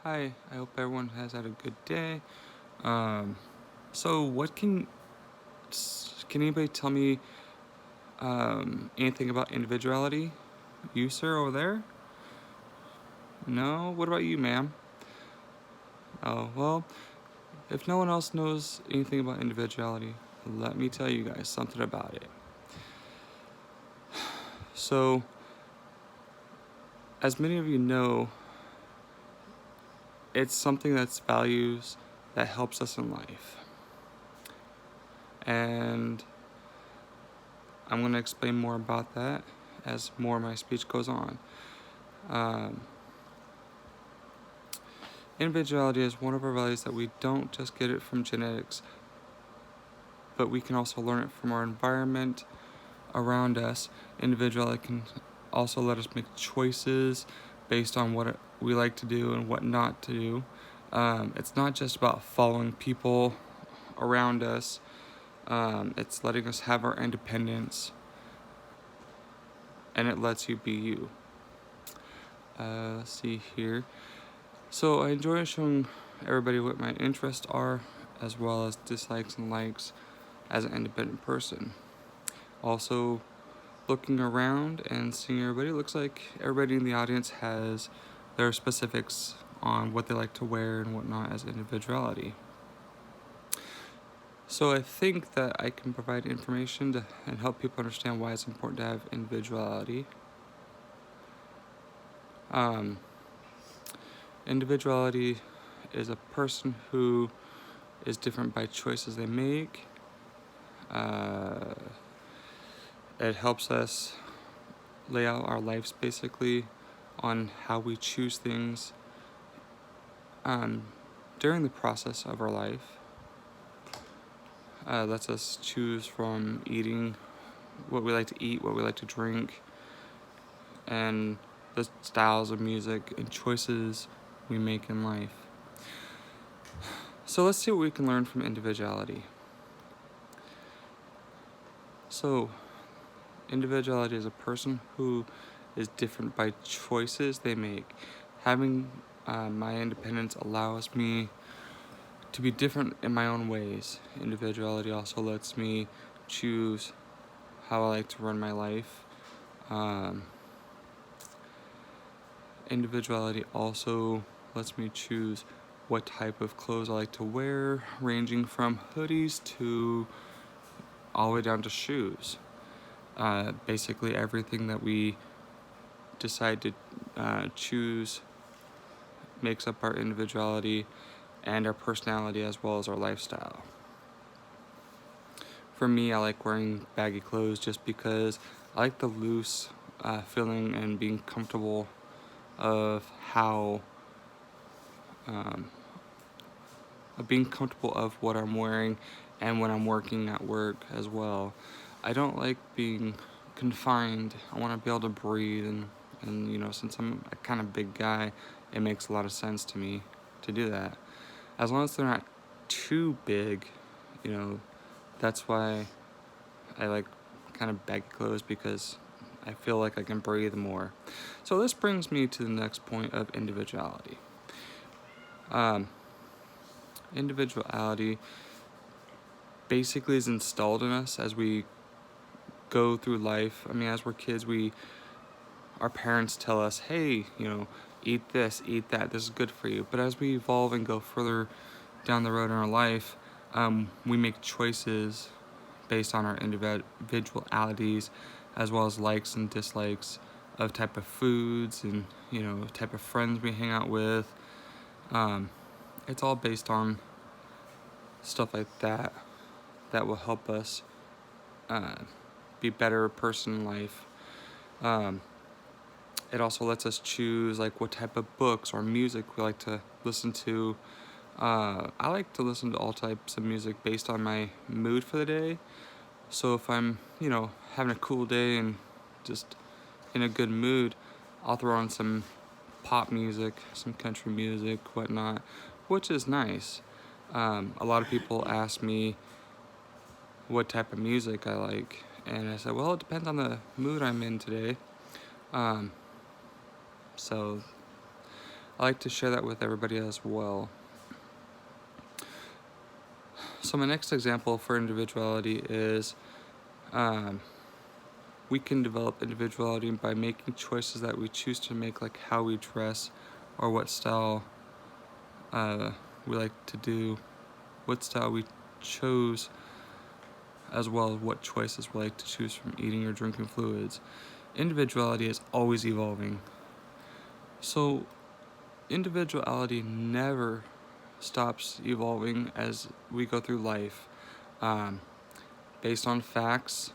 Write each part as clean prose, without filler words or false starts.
Hi, I hope everyone has had a good day. Um, so what can anybody tell me anything about individuality? You, sir, over there? No? What about you, ma'am? Oh, well, if no one else knows anything about individuality, let me tell you guys something about it. So, as many of you know, it's something that's values that helps us in life. And I'm going to explain more about that as more of my speech goes on. Um, Individuality is one of our values that we don't just get it from genetics, but we can also learn it from our environment around us. Individuality can also let us make choices based on what we like to do and what not to do. It's not just about following people around us. It's letting us have our independence, and it lets you be you. Let's see here. So I enjoy showing everybody what my interests are, as well as dislikes and likes as an independent person. Also, looking around and seeing everybody, it looks like everybody in the audience has their specifics on what they like to wear and whatnot as individuality. So I think that I can provide information and help people understand why it's important to have individuality. Individuality is a person who is different by choices they make. It helps us lay out our lives basically on how we choose things during the process of our life. Lets us choose from eating what we like to eat, what we like to drink, and the styles of music and choices we make in life. So let's see what we can learn from individuality. So, individuality is a person who is different by choices they make. Having my independence allows me to be different in my own ways. Individuality also lets me choose how I like to run my life. Individuality also lets me choose what type of clothes I like to wear, ranging from hoodies to all the way down to shoes. Basically, everything that we decide to choose makes up our individuality and our personality as well as our lifestyle. For me, I like wearing baggy clothes just because I like the loose feeling and being comfortable of how being comfortable of what I'm wearing and when I'm working at work as well. I don't like being confined. I want to be able to breathe and since I'm a kind of big guy, it makes a lot of sense to me to do that. As long as they're not too big, that's why I like kind of baggy clothes, because I feel like I can breathe more. So this brings me to the next point of individuality. Individuality basically is installed in us as we go through life. I mean, as we're kids, our parents tell us, hey, eat this, eat that, this is good for you. But as we evolve and go further down the road in our life, we make choices based on our individualities, as well as likes and dislikes of type of foods and type of friends we hang out with. It's all based on stuff like that will help us be a better person in life. It also lets us choose like what type of books or music we like to listen to. I like to listen to all types of music based on my mood for the day. So if I'm, having a cool day and just in a good mood, I'll throw on some pop music, some country music, whatnot, which is nice. A lot of people ask me what type of music I like, and I said, well, it depends on the mood I'm in today. So I like to share that with everybody as well. So my next example for individuality is we can develop individuality by making choices that we choose to make, like how we dress or what style we like to do, what style we chose, as well as what choices we like to choose from eating or drinking fluids. Individuality is always evolving. So individuality never stops evolving as we go through life. Based on facts,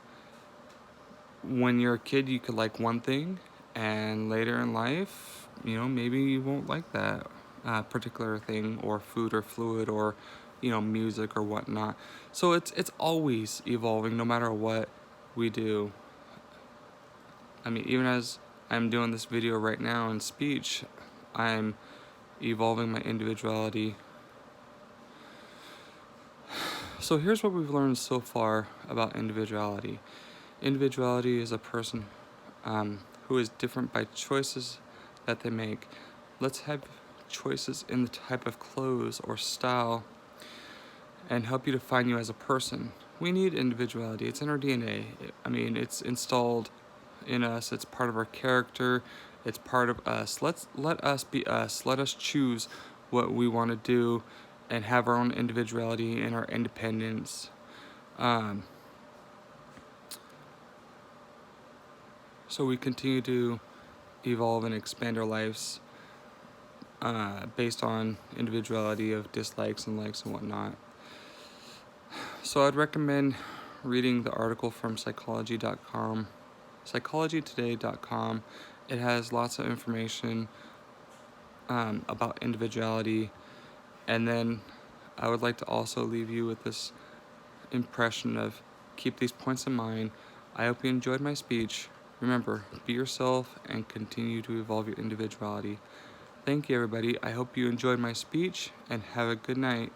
when you're a kid, you could like one thing, and later in life, maybe you won't like that particular thing, or food or fluid, or music or whatnot. So it's always evolving, no matter what we do. I mean, even as I'm doing this video right now in speech, I'm evolving my individuality. So here's what we've learned so far about individuality. Individuality is a person who is different by choices that they make. Let's have choices in the type of clothes or style and help you define you as a person. We need individuality. It's in our DNA. It's installed in us. It's part of our character. It's part of us. Let us be us. Let us choose what we want to do and have our own individuality and our independence. So we continue to evolve and expand our lives based on individuality of dislikes and likes and whatnot. So I'd recommend reading the article from psychologytoday.com. It has lots of information about individuality. And then I would like to also leave you with this impression of keep these points in mind. I hope you enjoyed my speech. Remember, be yourself and continue to evolve your individuality. Thank you, everybody. I hope you enjoyed my speech and have a good night.